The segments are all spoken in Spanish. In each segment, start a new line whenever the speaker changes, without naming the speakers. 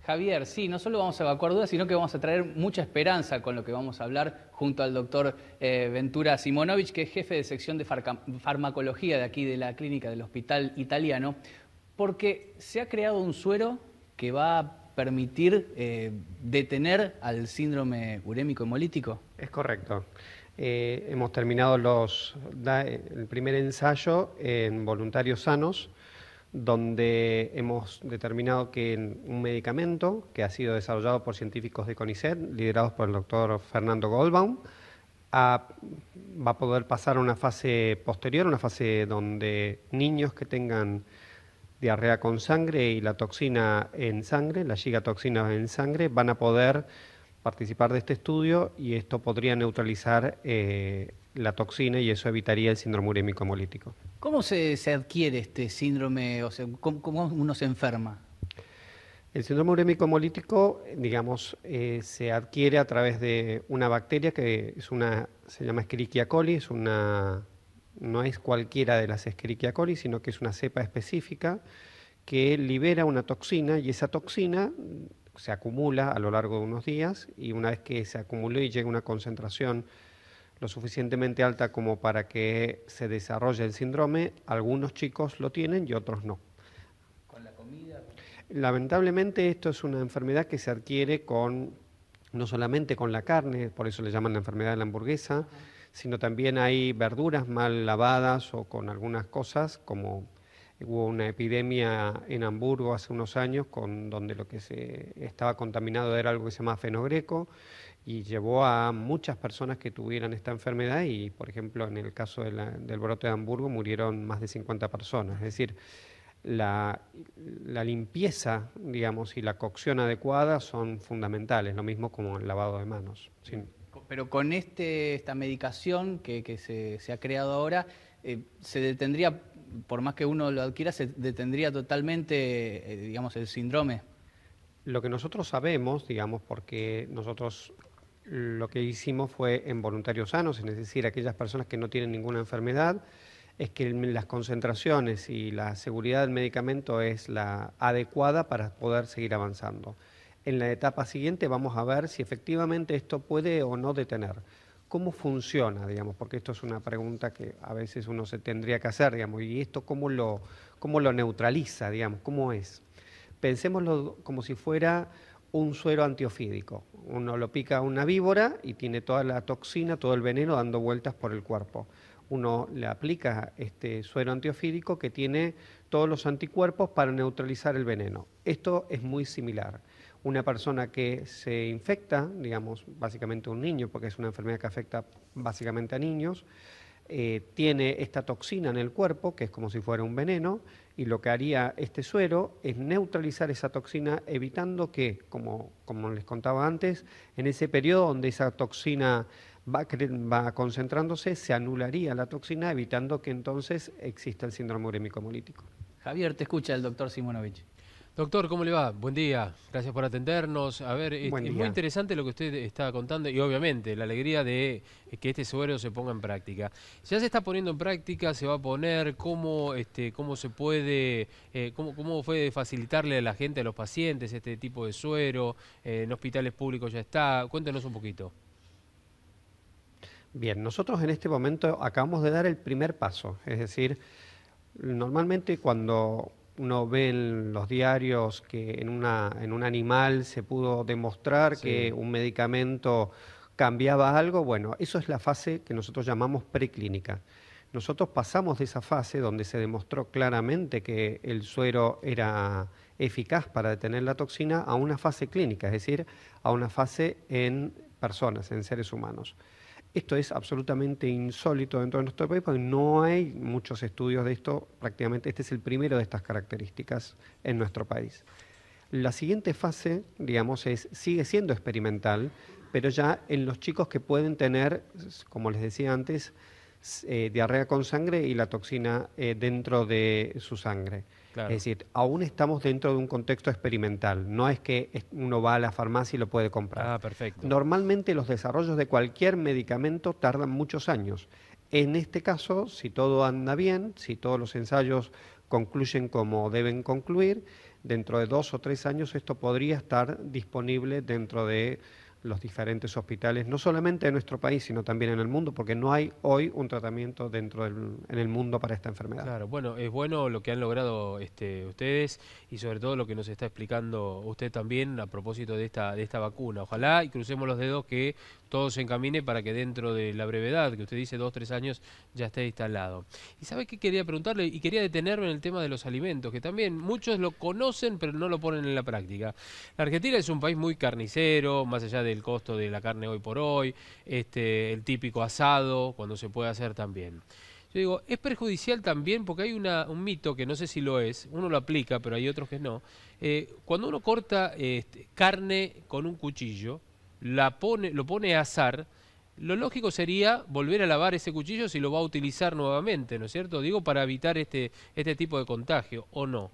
Javier, sí, no solo vamos a evacuar dudas, sino que vamos a traer mucha esperanza con lo que vamos a hablar junto al doctor Ventura Simonovic, que es jefe de sección de farmacología de aquí de la clínica del Hospital Italiano, porque se ha creado un suero que va a permitir detener al síndrome urémico hemolítico.
Es correcto. Hemos terminado el primer ensayo en voluntarios sanos, donde hemos determinado que un medicamento que ha sido desarrollado por científicos de CONICET, liderados por el doctor Fernando Goldbaum, va a poder pasar a una fase posterior, una fase donde niños que tengan diarrea con sangre y la toxina en sangre, la gigatoxina en sangre, van a poder participar de este estudio y esto podría neutralizar la toxina y eso evitaría el síndrome urémico hemolítico.
¿Cómo se adquiere este síndrome? O sea, ¿cómo uno se enferma?
El síndrome urémico hemolítico, digamos, se adquiere a través de una bacteria que se llama Escherichia coli, no es cualquiera de las Escherichia coli, sino que es una cepa específica que libera una toxina y esa toxina se acumula a lo largo de unos días y una vez que se acumuló y llega a una concentración lo suficientemente alta como para que se desarrolle el síndrome, algunos chicos lo tienen y otros no.
¿Con la comida?
Lamentablemente esto es una enfermedad que se adquiere no solamente con la carne, por eso le llaman la enfermedad de la hamburguesa, sino también hay verduras mal lavadas o con algunas cosas, como hubo una epidemia en Hamburgo hace unos años donde lo que se estaba contaminado era algo que se llama fenogreco y llevó a muchas personas que tuvieran esta enfermedad y, por ejemplo, en el caso del brote de Hamburgo murieron más de 50 personas. Es decir, la limpieza, digamos, y la cocción adecuada son fundamentales, lo mismo como el lavado de manos. Sí.
Pero con esta medicación que se ha creado ahora, se detendría, por más que uno lo adquiera, se detendría totalmente, digamos, el síndrome.
Lo que nosotros sabemos, digamos, porque nosotros lo que hicimos fue en voluntarios sanos, es decir, aquellas personas que no tienen ninguna enfermedad, es que las concentraciones y la seguridad del medicamento es la adecuada para poder seguir avanzando. En la etapa siguiente vamos a ver si efectivamente esto puede o no detener. ¿Cómo funciona, digamos? Porque esto es una pregunta que a veces uno se tendría que hacer, digamos, y esto cómo lo neutraliza, digamos, ¿cómo es? Pensémoslo como si fuera un suero antiofídico. Uno lo pica a una víbora y tiene toda la toxina, todo el veneno dando vueltas por el cuerpo. Uno le aplica este suero antiofídico que tiene todos los anticuerpos para neutralizar el veneno. Esto es muy similar. Una persona que se infecta, digamos, básicamente un niño, porque es una enfermedad que afecta básicamente a niños, tiene esta toxina en el cuerpo, que es como si fuera un veneno, y lo que haría este suero es neutralizar esa toxina, evitando que, como les contaba antes, en ese periodo donde esa toxina va concentrándose, se anularía la toxina, evitando que entonces exista el síndrome urémico hemolítico.
Javier, te escucha el doctor Simonovic.
Doctor, ¿cómo le va? Buen día, gracias por atendernos. A ver,
Buen
es
día.
muy interesante lo que usted está contando y obviamente la alegría de que este suero se ponga en práctica. Ya se está poniendo en práctica, se va a poner, cómo se puede, cómo puede facilitarle a la gente, a los pacientes, este tipo de suero, en hospitales públicos ya está. Cuéntenos un poquito.
Bien, nosotros en este momento acabamos de dar el primer paso, es decir, normalmente cuando uno ve en los diarios que en un animal se pudo demostrar que un medicamento cambiaba algo, bueno, eso es la fase que nosotros llamamos preclínica. Nosotros pasamos de esa fase donde se demostró claramente que el suero era eficaz para detener la toxina a una fase clínica, es decir, a una fase en personas, en seres humanos. Esto es absolutamente insólito dentro de nuestro país porque no hay muchos estudios de esto, prácticamente este es el primero de estas características en nuestro país. La siguiente fase, digamos, sigue siendo experimental, pero ya en los chicos que pueden tener, como les decía antes, diarrea con sangre y la toxina dentro de su sangre.
Claro.
Es decir, aún estamos dentro de un contexto experimental, no es que uno va a la farmacia y lo puede comprar.
Ah, perfecto.
Normalmente los desarrollos de cualquier medicamento tardan muchos años. En este caso, si todo anda bien, si todos los ensayos concluyen como deben concluir, dentro de 2 o 3 años esto podría estar disponible dentro de los diferentes hospitales, no solamente de nuestro país, sino también en el mundo, porque no hay hoy un tratamiento en el mundo para esta enfermedad.
Claro, bueno, es bueno lo que han logrado ustedes y sobre todo lo que nos está explicando usted también a propósito de esta vacuna. Ojalá y crucemos los dedos que todo se encamine para que dentro de la brevedad, que usted dice 2 o 3 años, ya esté instalado. Y ¿sabe qué quería preguntarle? Y quería detenerme en el tema de los alimentos, que también muchos lo conocen pero no lo ponen en la práctica. La Argentina es un país muy carnicero, más allá del costo de la carne hoy por hoy, el típico asado, cuando se puede hacer también. Yo digo, es perjudicial también porque hay un mito que no sé si lo es, uno lo aplica, pero hay otros que no. Cuando uno corta carne con un cuchillo, lo pone a asar, lo lógico sería volver a lavar ese cuchillo si lo va a utilizar nuevamente, ¿no es cierto? Digo, para evitar este tipo de contagio, ¿o no?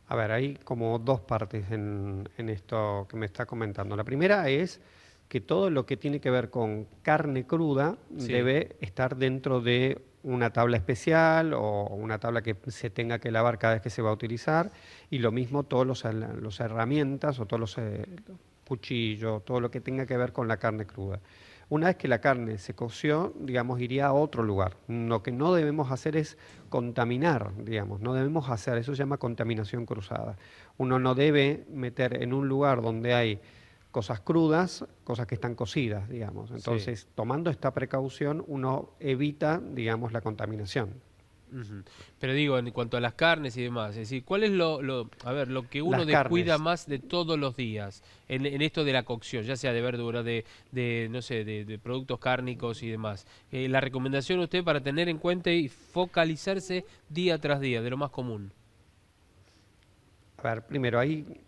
A ver, hay como 2 partes en esto que me está comentando. La primera es que todo lo que tiene que ver con carne cruda
Sí.
debe estar dentro de una tabla especial o una tabla que se tenga que lavar cada vez que se va a utilizar, y lo mismo todos los herramientas o todos los cuchillos, todo lo que tenga que ver con la carne cruda. Una vez que la carne se coció, digamos, iría a otro lugar. Lo que no debemos hacer es contaminar, digamos, no debemos hacer, eso se llama contaminación cruzada. Uno no debe meter en un lugar donde hay cosas crudas, cosas que están cocidas, digamos. Entonces,
Sí.
tomando esta precaución, uno evita, digamos, la contaminación.
Ujú. Pero digo, en cuanto a las carnes y demás, es decir, ¿cuál es a ver, lo que uno
Las
descuida
carnes.
más de todos los días en esto de la cocción, ya sea de verdura, no sé, de productos cárnicos y demás? La recomendación usted para tener en cuenta y focalizarse día tras día, de lo más común.
A ver, primero, hay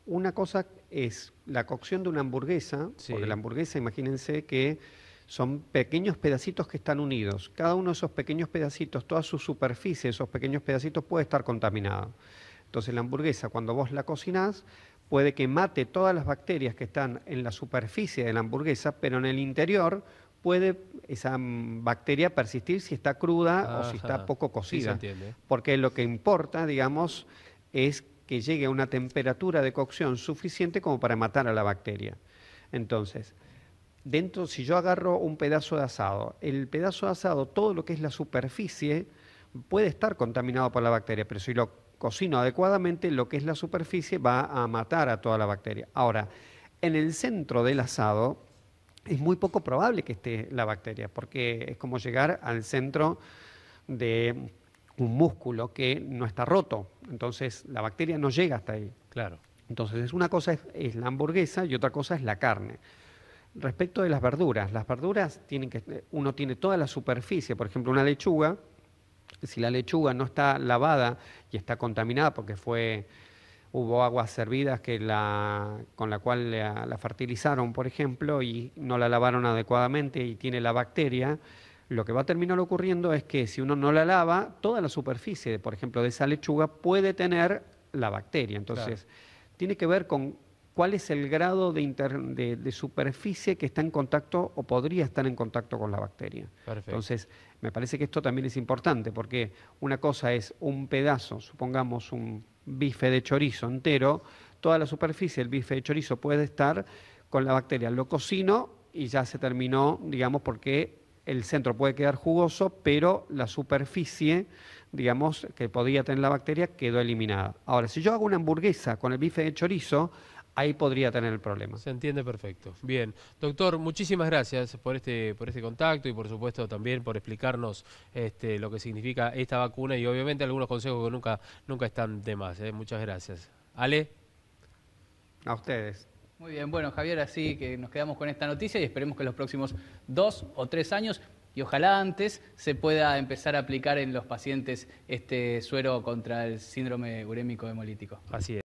una cosa es la cocción de una hamburguesa,
Sí.
porque la hamburguesa, imagínense que son pequeños pedacitos que están unidos. Cada uno de esos pequeños pedacitos, toda su superficie, esos pequeños pedacitos puede estar contaminado. Entonces la hamburguesa, cuando vos la cocinás, puede que mate todas las bacterias que están en la superficie de la hamburguesa, pero en el interior puede esa bacteria persistir si está cruda o si está
Ajá.
poco
Sí, se
cocida.
entiende.
Porque lo que importa, digamos, es que llegue a una temperatura de cocción suficiente como para matar a la bacteria. Entonces, si yo agarro un pedazo de asado, el pedazo de asado, todo lo que es la superficie, puede estar contaminado por la bacteria, pero si lo cocino adecuadamente, lo que es la superficie va a matar a toda la bacteria. Ahora, en el centro del asado es muy poco probable que esté la bacteria, porque es como llegar al centro de un músculo que no está roto, entonces la bacteria no llega hasta ahí.
Claro.
Entonces, una cosa es la hamburguesa y otra cosa es la carne. Respecto de las verduras uno tiene toda la superficie, por ejemplo, una lechuga, si la lechuga no está lavada y está contaminada porque hubo aguas servidas con la cual la fertilizaron, por ejemplo, y no la lavaron adecuadamente y tiene la bacteria, lo que va a terminar ocurriendo es que si uno no la lava, toda la superficie, por ejemplo, de esa lechuga puede tener la bacteria. Entonces, tiene que ver con cuál es el grado de superficie que está en contacto o podría estar en contacto con la bacteria.
Perfecto.
Entonces, me parece que esto también es importante, porque una cosa es un pedazo, supongamos un bife de chorizo entero, toda la superficie del bife de chorizo puede estar con la bacteria. Lo cocino y ya se terminó, digamos, porque el centro puede quedar jugoso, pero la superficie, digamos, que podría tener la bacteria, quedó eliminada. Ahora, si yo hago una hamburguesa con el bife de chorizo, ahí podría tener el problema.
Se entiende perfecto. Bien. Doctor, muchísimas gracias por este contacto y por supuesto también por explicarnos lo que significa esta vacuna y obviamente algunos consejos que nunca están de más. Muchas gracias. Ale.
A ustedes.
Muy bien, bueno Javier, así que nos quedamos con esta noticia y esperemos que en los próximos 2 o 3 años, y ojalá antes, se pueda empezar a aplicar en los pacientes este suero contra el síndrome urémico hemolítico.
Así es.